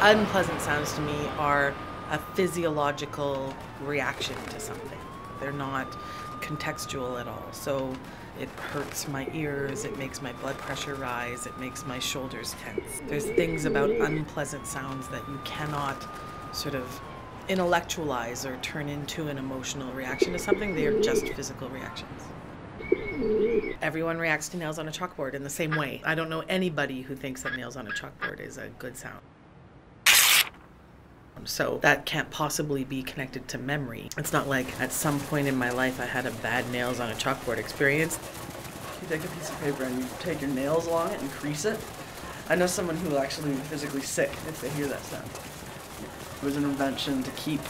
Unpleasant sounds to me are a physiological reaction to something. They're not contextual at all. So it hurts my ears, it makes my blood pressure rise, it makes my shoulders tense. There's things about unpleasant sounds that you cannot sort of intellectualize or turn into an emotional reaction to something. They are just physical reactions. Everyone reacts to nails on a chalkboard in the same way. I don't know anybody who thinks that nails on a chalkboard is a good sound. So that can't possibly be connected to memory. It's not like at some point in my life I had a bad nails on a chalkboard experience. You take a piece of paper and you take your nails along it and crease it. I know someone who will actually be physically sick if they hear that sound. It was an invention to keep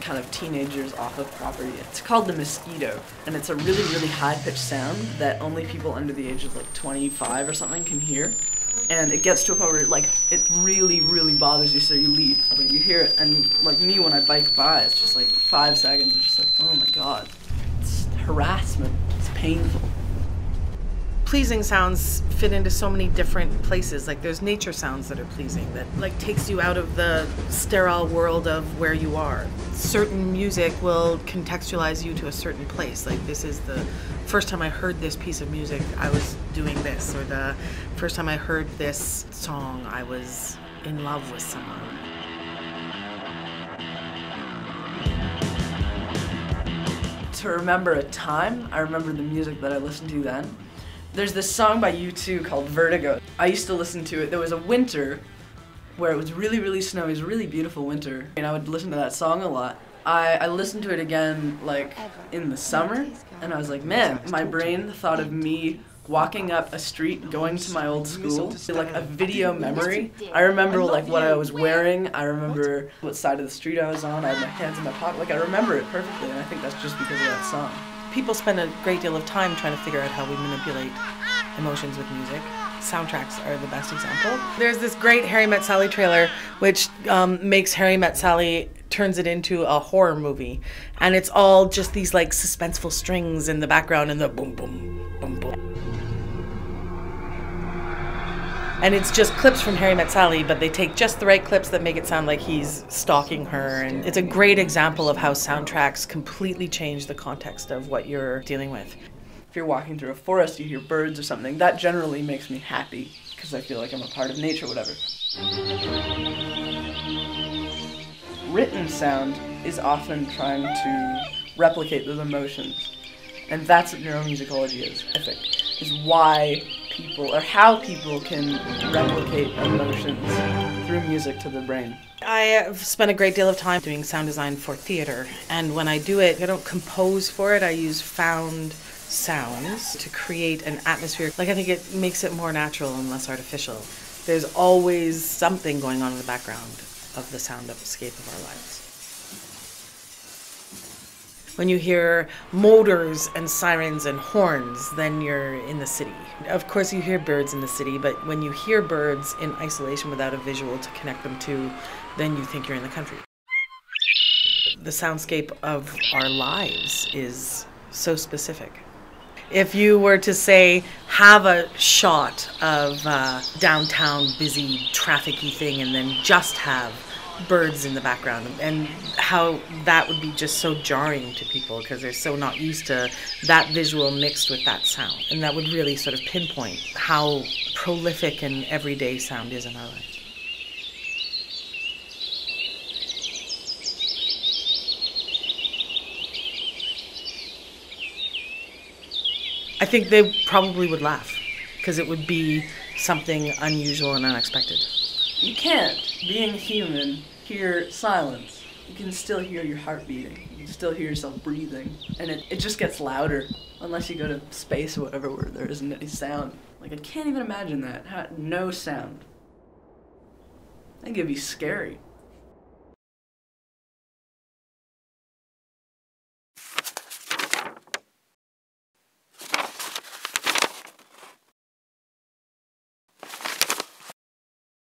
kind of teenagers off of property. It's called the mosquito, and it's a really, really high-pitched sound that only people under the age of like 25 or something can hear. And it gets to a point where like it really, really bothers you, so you leave. But you hear it, and like me when I bike by, it's just like 5 seconds. It's just like, oh my god, it's harassment. It's painful. Pleasing sounds fit into so many different places. Like there's nature sounds that are pleasing, that like takes you out of the sterile world of where you are. Certain music will contextualize you to a certain place. Like this is the first time I heard this piece of music, I was doing this, or the first time I heard this song, I was in love with someone. To remember a time, I remember the music that I listened to then. There's this song by U2 called Vertigo. I used to listen to it. There was a winter where it was really, really snowy. It was a really beautiful winter, and I would listen to that song a lot. I listened to it again like in the summer, and I was like, man, my brain thought of me walking up a street, going to my old school, like a video memory. I remember like what I was wearing, I remember what side of the street I was on, I had my hands in my pocket, like I remember it perfectly, and I think that's just because of that song. People spend a great deal of time trying to figure out how we manipulate emotions with music. Soundtracks are the best example. There's this great Harry Met Sally trailer which makes Harry Met Sally, turns it into a horror movie, and it's all just these like suspenseful strings in the background and the boom boom boom boom. And it's just clips from Harry Met Sally, but they take just the right clips that make it sound like he's stalking her. And it's a great example of how soundtracks completely change the context of what you're dealing with. If you're walking through a forest, you hear birds or something, that generally makes me happy because I feel like I'm a part of nature or whatever. Written sound is often trying to replicate those emotions. And that's what neuromusicology is, I think, is why people, or how people can replicate emotions through music to the brain. I have spent a great deal of time doing sound design for theater, and when I do it, I don't compose for it, I use found sounds to create an atmosphere. Like I think it makes it more natural and less artificial. There's always something going on in the background of the soundscape of our lives. When you hear motors and sirens and horns, then you're in the city. Of course you hear birds in the city, but when you hear birds in isolation without a visual to connect them to, then you think you're in the country. The soundscape of our lives is so specific. If you were to say, have a shot of downtown busy trafficy thing and then just have birds in the background, and how that would be just so jarring to people because they're so not used to that visual mixed with that sound. And that would really sort of pinpoint how prolific and everyday sound is in our lives. I think they probably would laugh because it would be something unusual and unexpected. You can't, being human, hear silence. You can still hear your heart beating. You can still hear yourself breathing. And it just gets louder, unless you go to space or whatever where there isn't any sound. Like, I can't even imagine that. No sound. I think it'd be scary.